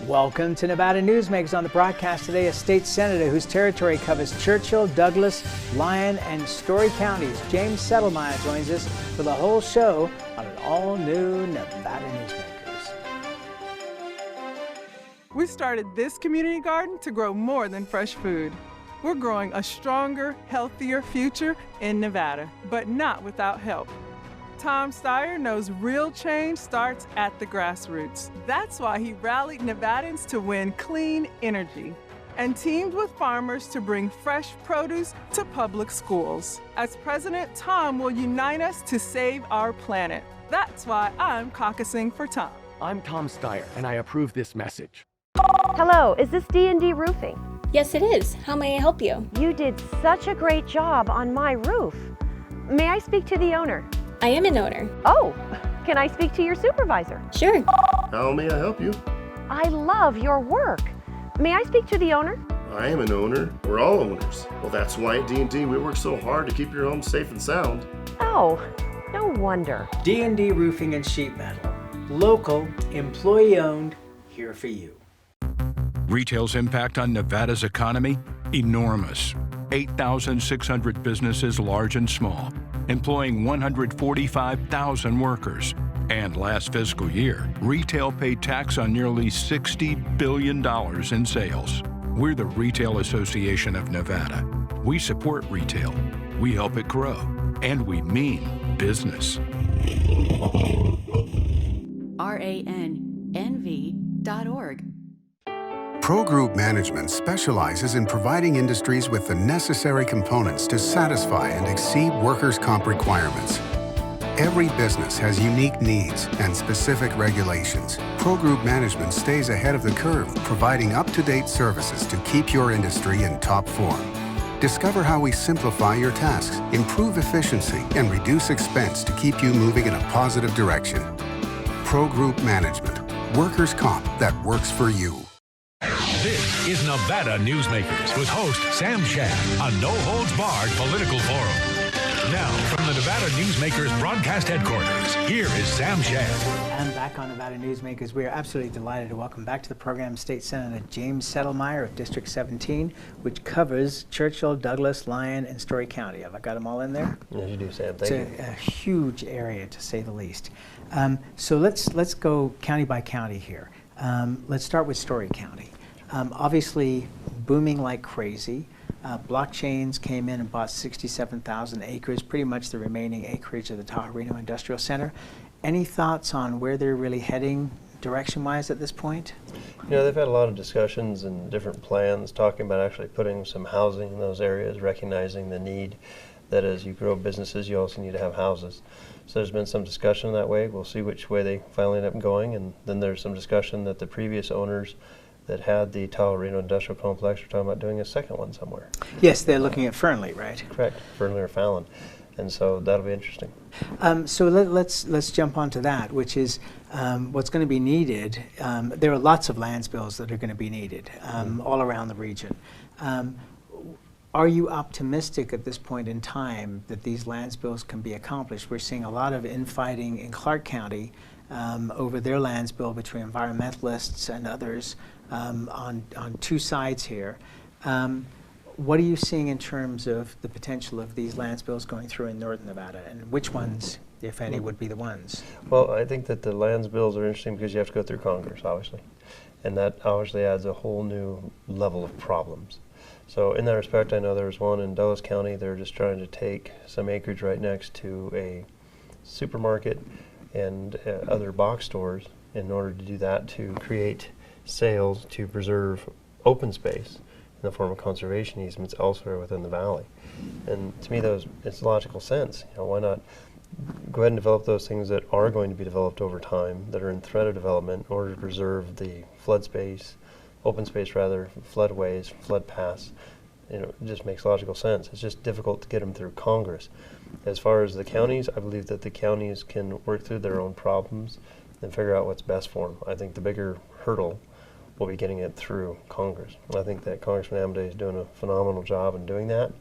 Welcome to Nevada Newsmakers. On the broadcast today, a state senator whose territory covers Churchill, Douglas, Lyon, and Story counties. James Settlemeyer joins us for the whole show on an all-new Nevada Newsmakers. We started this community garden to grow more than fresh food. We're growing a stronger, healthier future in Nevada, but not without help. Tom Steyer knows real change starts at the grassroots. That's why he rallied Nevadans to win clean energy and teamed with farmers to bring fresh produce to public schools. As president, Tom will unite us to save our planet. That's why I'm caucusing for Tom. I'm Tom Steyer, and I approve this message. Hello, is this D&D Roofing? Yes, it is. How may I help you? You did such a great job on my roof. May I speak to the owner? I am an owner. Oh, can I speak to your supervisor? Sure. How may I help you? I love your work. May I speak to the owner? I am an owner. We're all owners. Well, that's why at D&D we work so hard to keep your home safe and sound. Oh, no wonder. D&D Roofing and Sheet Metal. Local, employee-owned, here for you. Retail's impact on Nevada's economy? Enormous. 8,600 businesses, large and small, employing 145,000 workers. And last fiscal year, retail paid tax on nearly $60 billion in sales. We're the Retail Association of Nevada. We support retail, we help it grow, and we mean business. RANNV.org. Pro Group Management specializes in providing industries with the necessary components to satisfy and exceed workers' comp requirements. Every business has unique needs and specific regulations. Pro Group Management stays ahead of the curve, providing up-to-date services to keep your industry in top form. Discover how we simplify your tasks, improve efficiency, and reduce expense to keep you moving in a positive direction. Pro Group Management. Workers' comp that works for you. This is Nevada Newsmakers with host Sam Shad, a no-holds-barred political forum. Now, from the Nevada Newsmakers broadcast headquarters, here is Sam Shad. And back on Nevada Newsmakers, we are absolutely delighted to welcome back to the program State Senator James Settlemeyer of District 17, which covers Churchill, Douglas, Lyon, and Story County. Have I got them all in there? Yes, you do, Sam. Thank you. It's a huge area, to say the least. So let's go county by county here. Let's start with Story County. Obviously booming like crazy. Blockchains came in and bought 67,000 acres, pretty much the remaining acreage of the Tahoe Reno Industrial Center. Any thoughts on where they're really heading direction-wise at this point? You know, they've had a lot of discussions and different plans talking about actually putting some housing in those areas, recognizing the need that as you grow businesses, you also need to have houses. So there's been some discussion that way. We'll see which way they finally end up going, and then there's some discussion that the previous owners that had the Tahoe Reno Industrial Complex are talking about doing a second one somewhere. Yes, they're looking at Fernley, right? Correct, Fernley or Fallon. And so that'll be interesting. So let's jump onto that, which is what's going to be needed. There are lots of lands bills that are going to be needed all around the region. Are you optimistic at this point in time that these lands bills can be accomplished? We're seeing a lot of infighting in Clark County over their lands bill between environmentalists and others on two sides here. What are you seeing in terms of the potential of these lands bills going through in northern Nevada, and which ones, if any, would be the ones? Well, I think that the lands bills are interesting because you have to go through Congress, obviously. And that obviously adds a whole new level of problems. So in that respect, I know there was one in Douglas County. They're just trying to take some acreage right next to a supermarket and other box stores in order to do that, to create sales, to preserve open space in the form of conservation easements elsewhere within the valley. And to me, it's logical sense. You know, why not go ahead and develop those things that are going to be developed over time, that are in threat of development, in order to preserve the flood space, open space rather, floodways, flood paths. You know, it just makes logical sense. It's just difficult to get them through Congress. As far as the counties, I believe that the counties can work through their own problems and figure out what's best for them. I think the bigger hurdle will be getting it through Congress. And I think that Congressman Amodei is doing a phenomenal job in doing that.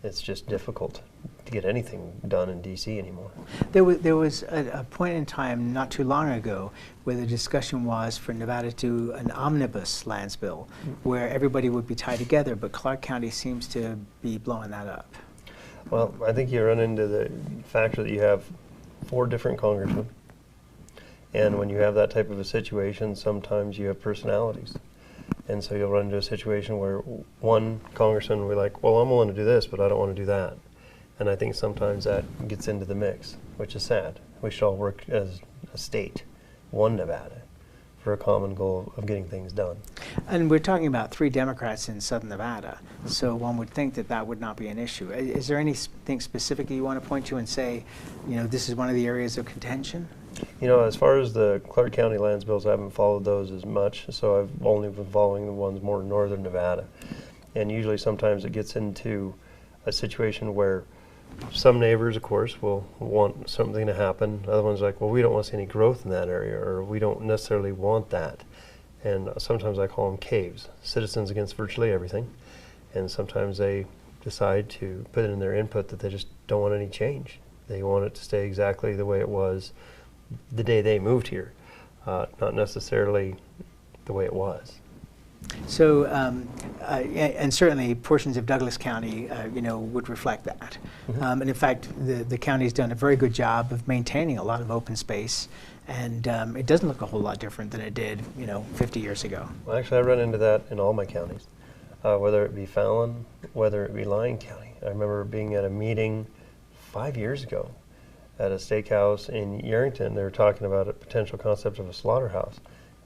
It's just difficult to get anything done in D.C. anymore. There was a point in time not too long ago where the discussion was for Nevada to do an omnibus lands bill where everybody would be tied together, but Clark County seems to be blowing that up. Well, I think you run into the factor that you have 4 different congressmen, and when you have that type of a situation, sometimes you have personalities. And so you'll run into a situation where one congressman will be like, well, I'm willing to do this, but I don't want to do that. And I think sometimes that gets into the mix, which is sad. We should all work as a state, one Nevada, for a common goal of getting things done. And we're talking about 3 Democrats in Southern Nevada, so one would think that that would not be an issue. Is there anything specific you want to point to and say, you know, this is one of the areas of contention? You know, as far as the Clark County lands bills, I haven't followed those as much, so I've only been following the ones more in northern Nevada. And usually sometimes it gets into a situation where some neighbors, of course, will want something to happen. Other ones are like, well, we don't want to see any growth in that area, or we don't necessarily want that. And sometimes I call them caves, citizens against virtually everything. And sometimes they decide to put in their input that they just don't want any change. They want it to stay exactly the way it was the day they moved here, not necessarily the way it was. So, and certainly portions of Douglas County, you know, would reflect that. And in fact, the county's done a very good job of maintaining a lot of open space, and it doesn't look a whole lot different than it did, you know, 50 years ago. Well, actually, I run into that in all my counties, whether it be Fallon, whether it be Lyon County. I remember being at a meeting 5 years ago at a steakhouse in Yerington. They were talking about a potential concept of a slaughterhouse.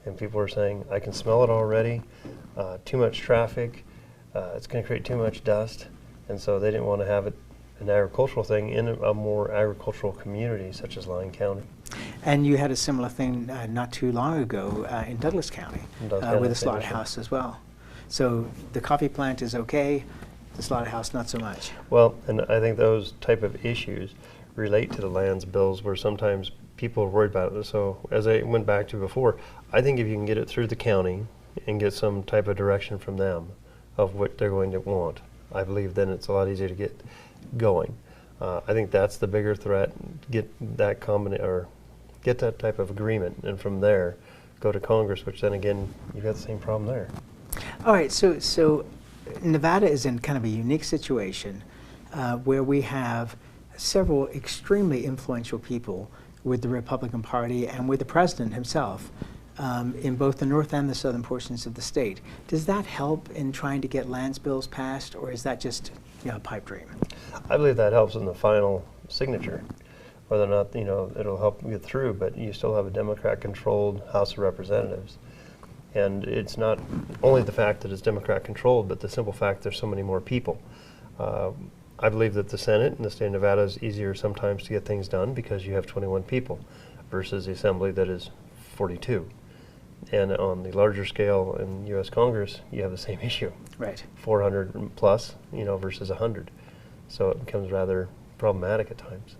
And people were saying, I can smell it already, too much traffic, it's going to create too much dust. And so they didn't want to have it an agricultural thing in a more agricultural community such as Lyon County. And you had a similar thing not too long ago in Douglas County with a slaughterhouse as well. So the coffee plant is okay, the slaughterhouse not so much. Well, and I think those type of issues relate to the lands bills where sometimes people are worried about it. So as I went back to before, I think if you can get it through the county and get some type of direction from them of what they're going to want, I believe then it's a lot easier to get going. I think that's the bigger threat, get that or get that type of agreement, and from there go to Congress, which then again, you've got the same problem there. All right, so Nevada is in kind of a unique situation where we have several extremely influential people with the Republican Party and with the president himself in both the north and the southern portions of the state. Does that help in trying to get lands bills passed, or is that just, you know, a pipe dream? I believe that helps in the final signature. Whether or not, you know, it'll help get through, but you still have a Democrat-controlled House of Representatives. And it's not only the fact that it's Democrat-controlled, but the simple fact there's so many more people. I believe that the Senate in the state of Nevada is easier sometimes to get things done because you have 21 people versus the Assembly that is 42. And on the larger scale in U.S. Congress, you have the same issue. Right. 400 plus, you know, versus 100. So it becomes rather problematic at times.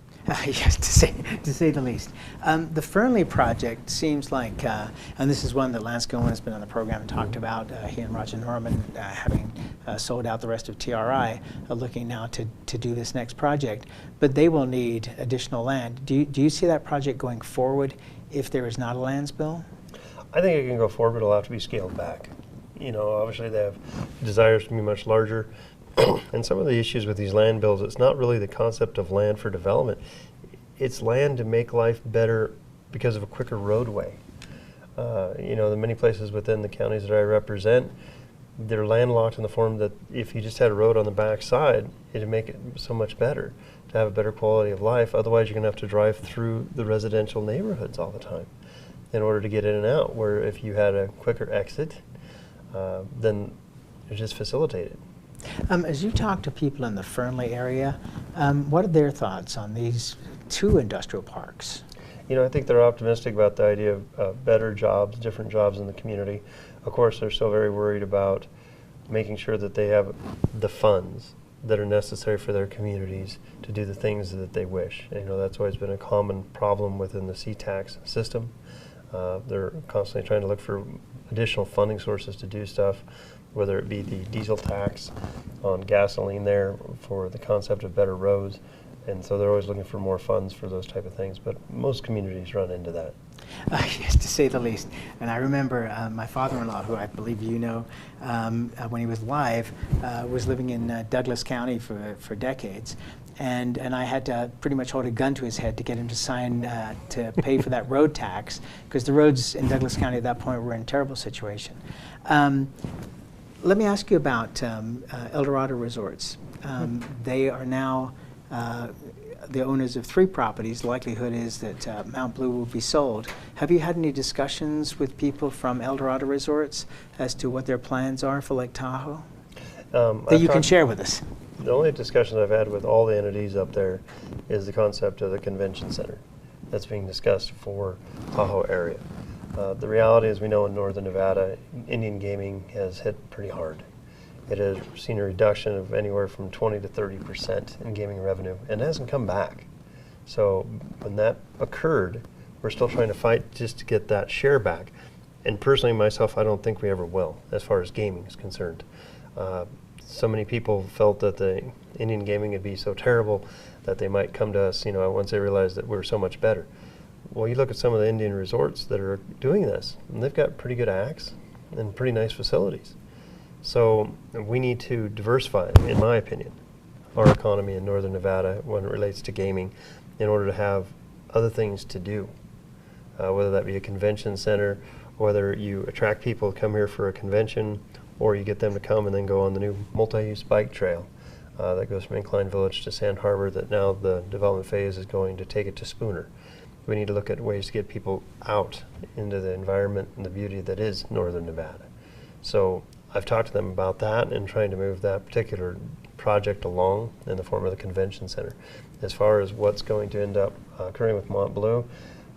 Yes, to say the least. The Fernley project seems like, and this is one that Lance Gilman has been on the program and talked about, he and Roger Norman having sold out the rest of TRI, looking now to do this next project, but they will need additional land. Do you see that project going forward if there is not a lands bill? I think it can go forward, but it'll have to be scaled back. You know, obviously they have desires to be much larger. And some of the issues with these land bills, it's not really the concept of land for development. It's land to make life better because of a quicker roadway. You know, the many places within the counties that I represent, they're landlocked in the form that if you just had a road on the back side, it'd make it so much better to have a better quality of life. Otherwise, you're going to have to drive through the residential neighborhoods all the time in order to get in and out, where if you had a quicker exit, then it's just facilitated. As you talk to people in the Fernley area, what are their thoughts on these 2 industrial parks? You know, I think they're optimistic about the idea of better jobs, different jobs in the community. Of course, they're still very worried about making sure that they have the funds that are necessary for their communities to do the things that they wish. And, you know, that's always been a common problem within the C-tax system. They're constantly trying to look for additional funding sources to do stuff. whether it be the diesel tax on gasoline there for the concept of better roads. And so they're always looking for more funds for those type of things, but most communities run into that. Yes, to say the least. And I remember my father-in-law, who I believe you know, when he was alive, was living in Douglas County for decades. And I had to pretty much hold a gun to his head to get him to sign to pay for that road tax, because the roads in Douglas County at that point were in a terrible situation. Let me ask you about El Dorado Resorts. They are now the owners of 3 properties. The likelihood is that Mount Blue will be sold. Have you had any discussions with people from El Dorado Resorts as to what their plans are for Lake Tahoe that you can share with us? The only discussions I've had with all the entities up there is the concept of the convention center that's being discussed for Tahoe area. The reality is, we know in northern Nevada, Indian gaming has hit pretty hard. It has seen a reduction of anywhere from 20 to 30% in gaming revenue, and it hasn't come back. So when that occurred, we're still trying to fight just to get that share back. And personally, myself, I don't think we ever will, as far as gaming is concerned. So many people felt that the Indian gaming would be so terrible that they might come to us, once they realized that we're so much better. Well, you look at some of the Indian resorts that are doing this, and they've got pretty good acts and pretty nice facilities. So we need to diversify, in my opinion, our economy in northern Nevada when it relates to gaming, in order to have other things to do, whether that be a convention center, whether you attract people to come here for a convention, or you get them to come and then go on the new multi-use bike trail that goes from Incline Village to Sand Harbor, that now the development phase is going to take it to Spooner. We need to look at ways to get people out into the environment and the beauty that is northern Nevada. So I've talked to them about that and trying to move that particular project along in the form of the convention center. As far as what's going to end up occurring with Mont Bleu,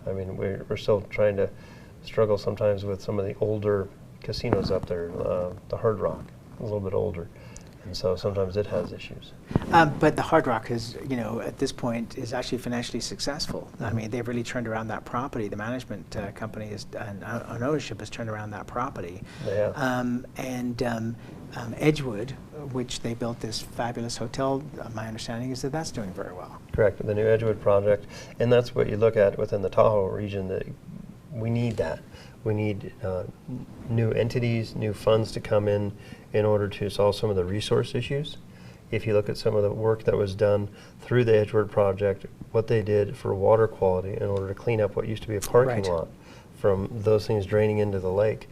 I mean, we're still trying to struggle sometimes with some of the older casinos up there. The Hard Rock, a little bit older, and so sometimes it has issues. But the Hard Rock is, at this point, is actually financially successful. I mean, they've really turned around that property. The management company and ownership has turned around that property. Yeah. Edgewood, which they built this fabulous hotel, my understanding is that that's doing very well. Correct, the new Edgewood project, and that's what you look at within the Tahoe region, that we need that. We need new entities, new funds to come in order to solve some of the resource issues. If you look at some of the work that was done through the Edgewood project, what they did for water quality in order to clean up what used to be a parking lot from those things draining into the lake.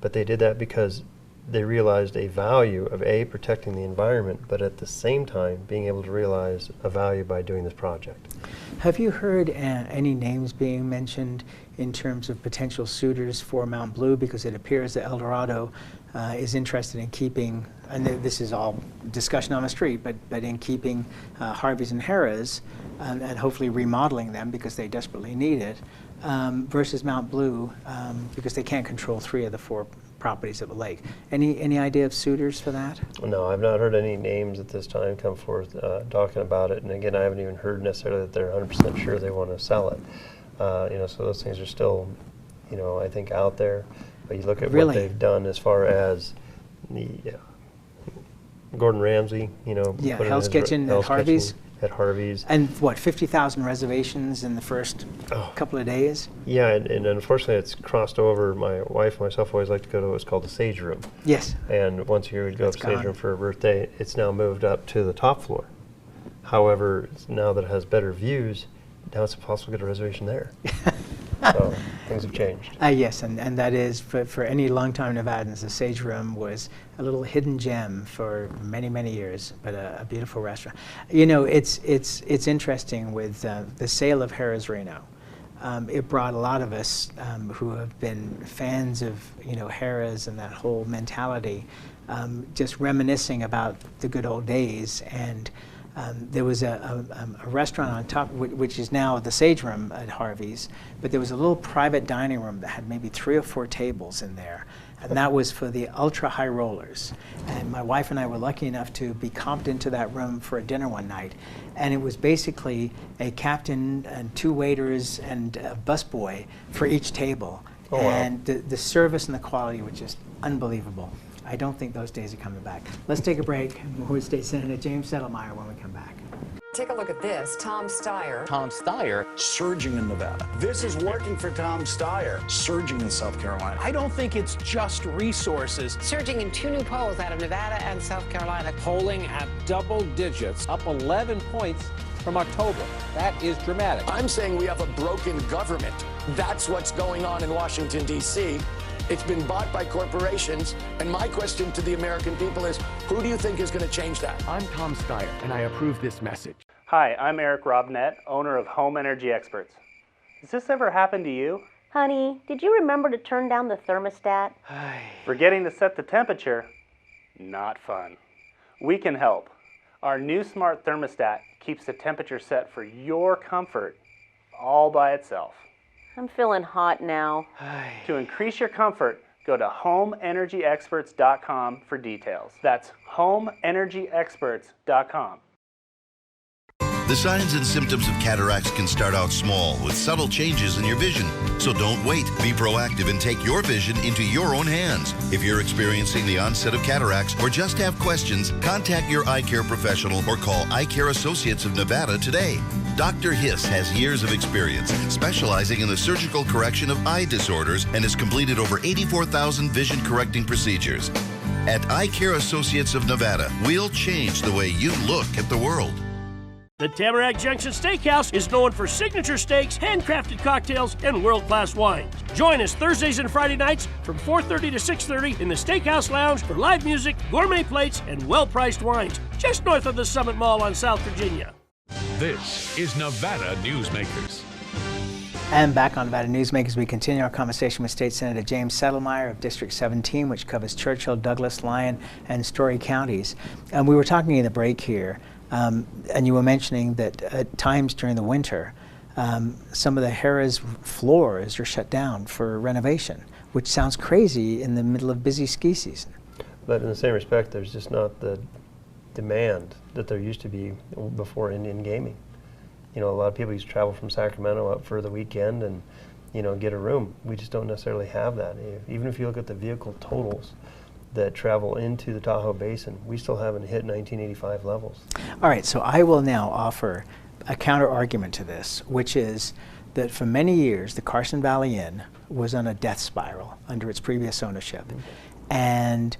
But they did that because they realized a value of protecting the environment, but at the same time being able to realize a value by doing this project. Have you heard any names being mentioned in terms of potential suitors for Mount Blue? Because it appears that El Dorado is interested in keeping, and this is all discussion on the street, but in keeping Harvey's and Harrah's and hopefully remodeling them because they desperately need it, versus Mount Blue because they can't control 3 of the 4 properties of the lake. Any idea of suitors for that? No, I've not heard any names at this time come forth talking about it. And again, I haven't even heard necessarily that they're 100% sure they want to sell it. So those things are still, I think out there. But you look at what they've done as far as the Gordon Ramsay, Hell's Kitchen at Harvey's. At Harvey's. And what, 50,000 reservations in the first couple of days? Yeah, and unfortunately it's crossed over. My wife and myself always like to go to what's called the Sage Room. Yes. And once a year we'd go to Sage Room for her birthday. It's now moved up to the top floor. However, now that it has better views, now it's possible to get a reservation there. So things have changed. Yes, and that is, for any longtime Nevadans, the Sage Room was a little hidden gem for many, many years, but a beautiful restaurant. It's interesting with the sale of Harrah's Reno. It brought a lot of us who have been fans of Harrah's and that whole mentality, just reminiscing about the good old days. And there was a restaurant on top, which is now the Sage Room at Harvey's, but there was a little private dining room that had maybe 3 or 4 tables in there, and that was for the ultra high rollers. And my wife and I were lucky enough to be comped into that room for a dinner one night, and it was basically a captain and 2 waiters and a busboy for each table. Oh, wow. And the service and the quality were just unbelievable. I don't think those days are coming back. Let's take a break. More with State Senator James Settlemeyer when we come back. Take a look at this. Tom Steyer. Tom Steyer. Surging in Nevada. This is working for Tom Steyer. Surging in South Carolina. I don't think it's just resources. Surging in 2 new polls out of Nevada and South Carolina. Polling at double digits, up 11 points from October. That is dramatic. I'm saying we have a broken government. That's what's going on in Washington, D.C. It's been bought by corporations, and my question to the American people is, who do you think is going to change that? I'm Tom Steyer, and I approve this message. Hi, I'm Eric Robnett, owner of Home Energy Experts. Has this ever happened to you? Honey, did you remember to turn down the thermostat? Forgetting to set the temperature? Not fun. We can help. Our new smart thermostat keeps the temperature set for your comfort all by itself. I'm feeling hot now. To increase your comfort, go to homeenergyexperts.com for details. That's homeenergyexperts.com. The signs and symptoms of cataracts can start out small with subtle changes in your vision. So don't wait. Be proactive and take your vision into your own hands. If you're experiencing the onset of cataracts or just have questions, contact your eye care professional or call Eye Care Associates of Nevada today. Dr. Hiss has years of experience specializing in the surgical correction of eye disorders and has completed over 84,000 vision correcting procedures. At Eye Care Associates of Nevada, we'll change the way you look at the world. The Tamarack Junction Steakhouse is known for signature steaks, handcrafted cocktails, and world-class wines. Join us Thursdays and Friday nights from 4:30 to 6:30 in the Steakhouse Lounge for live music, gourmet plates, and well-priced wines, just north of the Summit Mall on South Virginia. This is Nevada Newsmakers. And back on Nevada Newsmakers, we continue our conversation with State Senator James Settlemeyer of District 17, which covers Churchill, Douglas, Lyon, and Story counties. And we were talking in the break here, and you were mentioning that at times during the winter, some of the Harrah's floors are shut down for renovation, which sounds crazy in the middle of busy ski season. But in the same respect, there's just not the demand that there used to be before Indian gaming. You know, a lot of people used to travel from Sacramento up for the weekend and, you know, get a room. We just don't necessarily have that. Even if you look at the vehicle totals that travel into the Tahoe Basin, we still haven't hit 1985 levels. All right, so I will now offer a counter argument to this, which is that for many years the Carson Valley Inn was on a death spiral under its previous ownership. And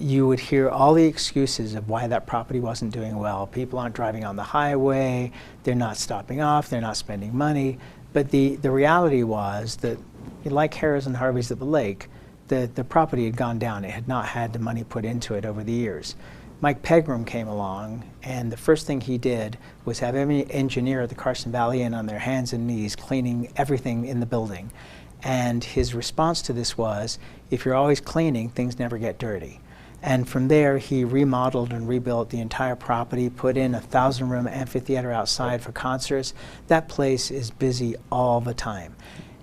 you would hear all the excuses of why that property wasn't doing well. People aren't driving on the highway, they're not stopping off, they're not spending money. But the reality was that, like Harrah's and Harvey's at the lake, the property had gone down. It had not had the money put into it over the years. Mike Pegram came along, and the first thing he did was have every engineer at the Carson Valley Inn on their hands and knees cleaning everything in the building. And his response to this was, if you're always cleaning, things never get dirty. And from there, he remodeled and rebuilt the entire property, put in a 1,000-room amphitheater outside for concerts. That place is busy all the time.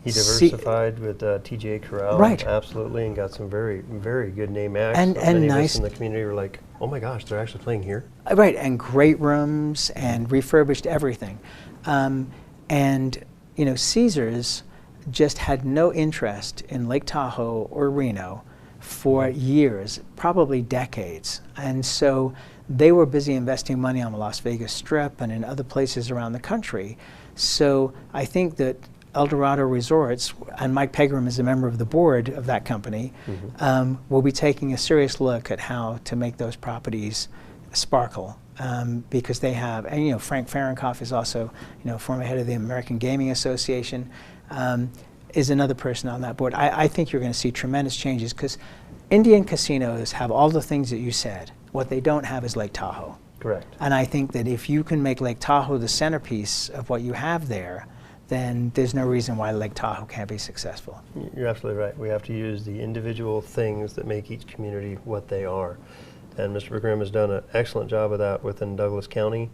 He diversified with TJ Corral, right? Absolutely, and got some very, very good name acts. And many nice of us in the community were like, "Oh my gosh, they're actually playing here!" Right, and great rooms and refurbished everything. And you know, Caesars just had no interest in Lake Tahoe or Reno for years, probably decades, and so they were busy investing money on the Las Vegas Strip and in other places around the country. So I think that El Dorado Resorts, and Mike Pegram is a member of the board of that company, will be taking a serious look at how to make those properties sparkle, because they have, and you know, Frank Fahrenkopf is also, you know, former head of the American Gaming Association, is another person on that board. I think you're going to see tremendous changes because Indian casinos have all the things that you said. What they don't have is Lake Tahoe. Correct. And I think that if you can make Lake Tahoe the centerpiece of what you have there, then there's no reason why Lake Tahoe can't be successful. You're absolutely right. We have to use the individual things that make each community what they are. And Mr. Pegram has done an excellent job of that within Douglas County.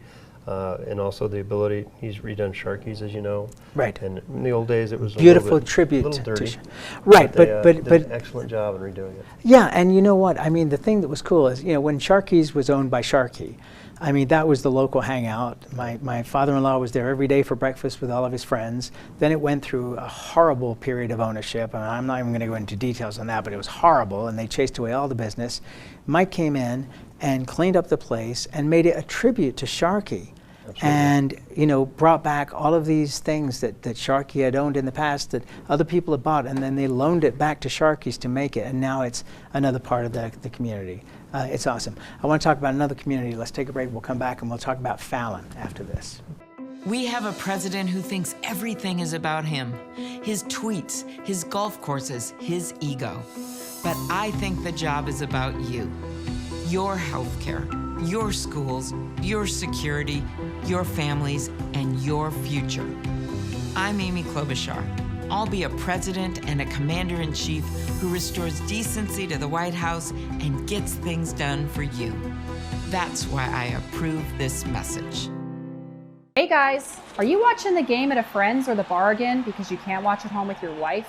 And also the ability, he's redone Sharky's, as you know. Right. And in the old days, it was beautiful a tribute little dirty. to right, but did an excellent job in redoing it. Yeah, and you know what? I mean, the thing that was cool is, you know, when Sharky's was owned by Sharkey, I mean, that was the local hangout. My father-in-law was there every day for breakfast with all of his friends. Then it went through a horrible period of ownership. And I'm not even going to go into details on that, but it was horrible, and they chased away all the business. Mike came in and cleaned up the place and made it a tribute to Sharkey. Absolutely. And, you know, brought back all of these things that Sharkey had owned in the past that other people had bought, and then they loaned it back to Sharkey's to make it, and now it's another part of the community. It's awesome. I want to talk about another community. Let's take a break. We'll come back and we'll talk about Fallon after this. We have a president who thinks everything is about him. His tweets, his golf courses, his ego. But I think the job is about you. Your health care, your schools, your security, your families, and your future. I'm Amy Klobuchar. I'll be a president and a commander-in-chief who restores decency to the White House and gets things done for you. That's why I approve this message. Hey guys, are you watching the game at a friend's or the bar again because you can't watch at home with your wife?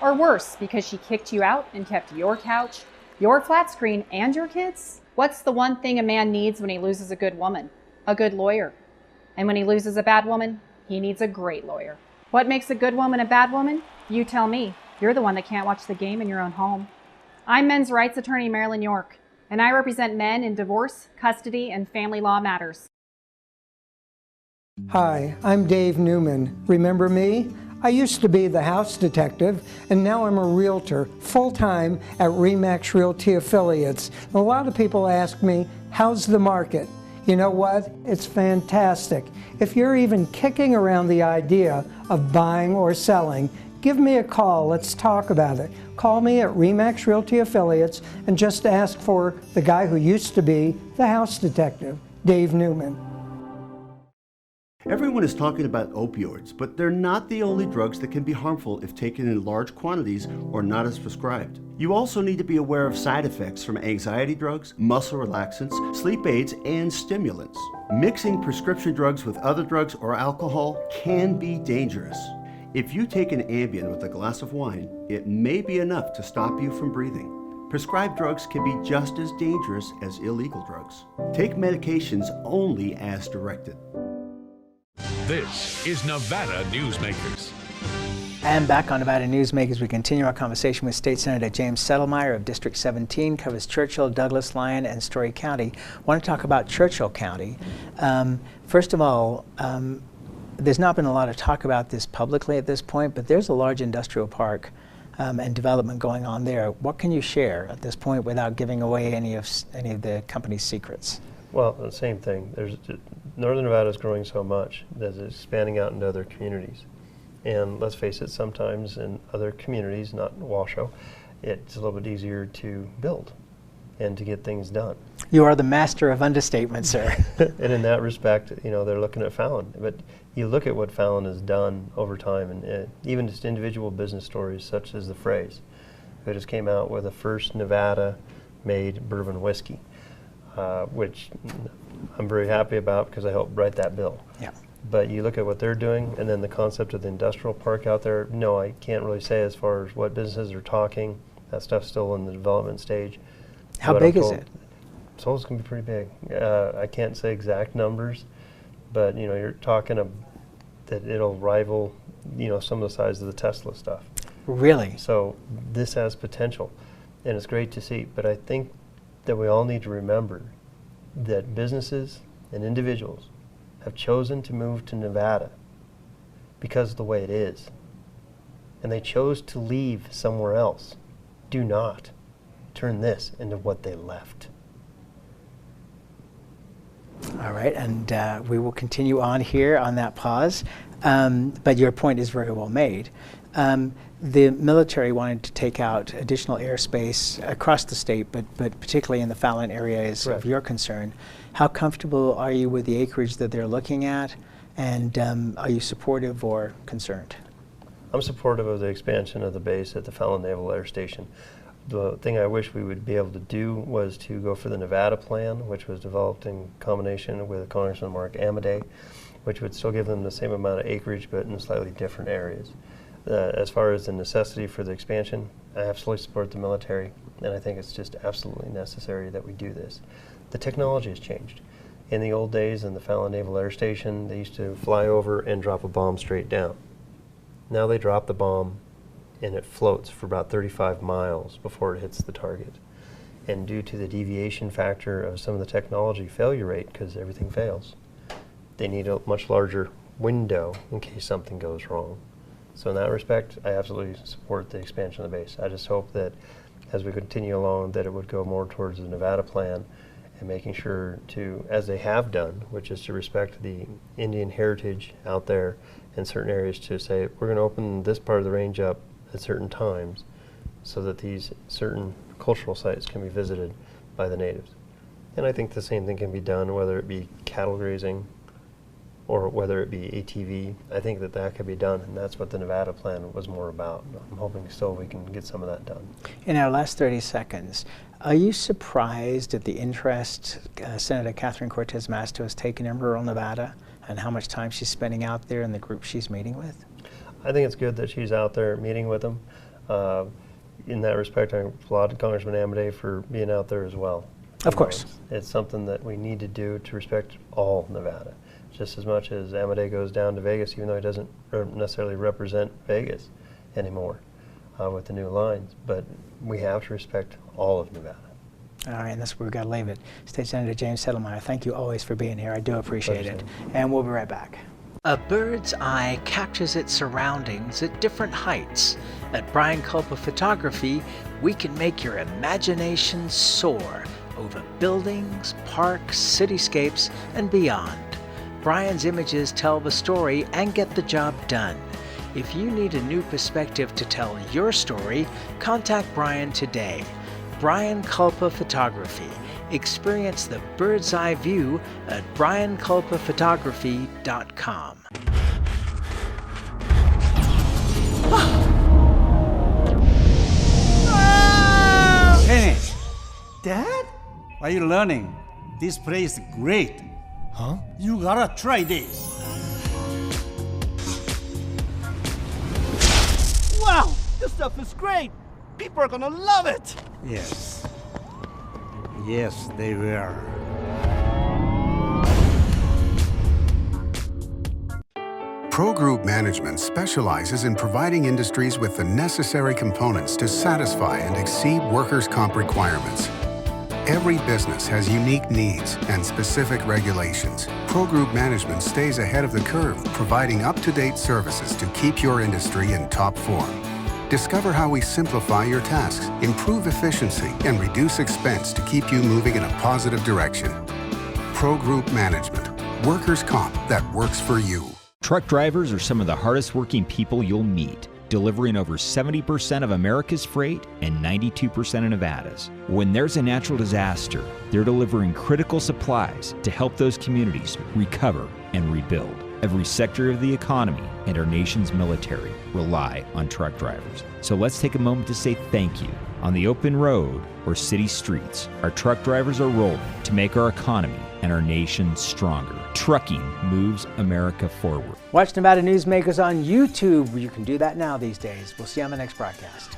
Or worse, because she kicked you out and kept your couch, your flat screen, and your kids? What's the one thing a man needs when he loses a good woman? A good lawyer. And when he loses a bad woman, he needs a great lawyer. What makes a good woman a bad woman? You tell me. You're the one that can't watch the game in your own home. I'm men's rights attorney Marilyn York, and I represent men in divorce, custody, and family law matters. Hi, I'm Dave Newman. Remember me? I used to be the house detective, and now I'm a realtor, full-time at RE/MAX Realty Affiliates. A lot of people ask me, how's the market? You know what? It's fantastic. If you're even kicking around the idea of buying or selling, give me a call. Let's talk about it. Call me at RE/MAX Realty Affiliates and just ask for the guy who used to be the house detective, Dave Newman. Everyone is talking about opioids, but they're not the only drugs that can be harmful if taken in large quantities or not as prescribed. You also need to be aware of side effects from anxiety drugs, muscle relaxants, sleep aids, and stimulants. Mixing prescription drugs with other drugs or alcohol can be dangerous. If you take an Ambien with a glass of wine, it may be enough to stop you from breathing. Prescribed drugs can be just as dangerous as illegal drugs. Take medications only as directed. This is Nevada Newsmakers. And back on Nevada Newsmakers, we continue our conversation with State Senator James Settlemeyer of District 17, covers Churchill, Douglas, Lyon, and Story County. I want to talk about Churchill County. First of all, there's not been a lot of talk about this publicly at this point, but there's a large industrial park and development going on there. What can you share at this point without giving away any of the company's secrets? Well, the same thing. Northern Nevada is growing so much that it's expanding out into other communities. And let's face it, sometimes in other communities, not Washoe, it's a little bit easier to build and to get things done. You are the master of understatement, sir. And in that respect, you know, they're looking at Fallon. But you look at what Fallon has done over time, and even just individual business stories such as the Phrase, who just came out with the first Nevada-made bourbon whiskey. Which I'm very happy about because I helped write that bill. Yeah. But you look at what they're doing, and then the concept of the industrial park out there, no, I can't really say as far as what businesses are talking. That stuff's still in the development stage. How big is it? So it's going to be pretty big. I can't say exact numbers, but you know, you're talking that it'll rival, you know, some of the size of the Tesla stuff. Really? So this has potential, and it's great to see. But I think that we all need to remember that businesses and individuals have chosen to move to Nevada because of the way it is. And they chose to leave somewhere else. Do not turn this into what they left. All right, and we will continue on here on that pause, but your point is very well made. The military wanted to take out additional airspace across the state, but particularly in the Fallon area is of your concern. How comfortable are you with the acreage that they're looking at, and are you supportive or concerned? I'm supportive of the expansion of the base at the Fallon Naval Air Station. The thing I wish we would be able to do was to go for the Nevada plan, which was developed in combination with Congressman Mark Amadei, which would still give them the same amount of acreage but in slightly different areas. As far as the necessity for the expansion, I absolutely support the military, and I think it's just absolutely necessary that we do this. The technology has changed. In the old days in the Fallon Naval Air Station, they used to fly over and drop a bomb straight down. Now they drop the bomb and it floats for about 35 miles before it hits the target. And due to the deviation factor of some of the technology failure rate, because everything fails, they need a much larger window in case something goes wrong. So in that respect, I absolutely support the expansion of the base. I just hope that as we continue along, that it would go more towards the Nevada plan and making sure to, as they have done, which is to respect the Indian heritage out there in certain areas, to say, we're going to open this part of the range up at certain times so that these certain cultural sites can be visited by the natives. And I think the same thing can be done, whether it be cattle grazing or whether it be ATV. I think that that could be done, and that's what the Nevada plan was more about. I'm hoping still we can get some of that done. In our last 30 seconds, are you surprised at the interest Senator Catherine Cortez Masto has taken in rural Nevada and how much time she's spending out there and the group she's meeting with? I think it's good that she's out there meeting with them. In that respect, I applaud Congressman Amadei for being out there as well. Of course. It's something that we need to do to respect all Nevada. Just as much as Amadei goes down to Vegas, even though he doesn't necessarily represent Vegas anymore with the new lines, but we have to respect all of Nevada. All right, and that's where we've got to leave it. State Senator James Settlemeyer, thank you always for being here. I do appreciate it. And we'll be right back. A bird's eye captures its surroundings at different heights. At Brian Culpa Photography, we can make your imagination soar over buildings, parks, cityscapes, and beyond. Brian's images tell the story and get the job done. If you need a new perspective to tell your story, contact Brian today. Brian Culpa Photography. Experience the bird's eye view at brianculpaphotography.com. Kenny! Dad? Are you learning? This place is great. Huh? You gotta try this. Wow! This stuff is great! People are gonna love it! Yes. Yes, they will. Pro Group Management specializes in providing industries with the necessary components to satisfy and exceed workers' comp requirements. Every business has unique needs and specific regulations. Pro Group Management stays ahead of the curve, providing up-to-date services to keep your industry in top form. Discover how we simplify your tasks, improve efficiency, and reduce expense to keep you moving in a positive direction. Pro Group Management. Workers' comp that works for you. Truck drivers are some of the hardest working people you'll meet, delivering over 70% of America's freight and 92% of Nevada's. When there's a natural disaster, they're delivering critical supplies to help those communities recover and rebuild. Every sector of the economy and our nation's military rely on truck drivers. So let's take a moment to say thank you. On the open road or city streets, our truck drivers are rolling to make our economy and our nation stronger. Trucking moves America forward. Watch Nevada Newsmakers on YouTube. You can do that now these days. We'll see you on the next broadcast.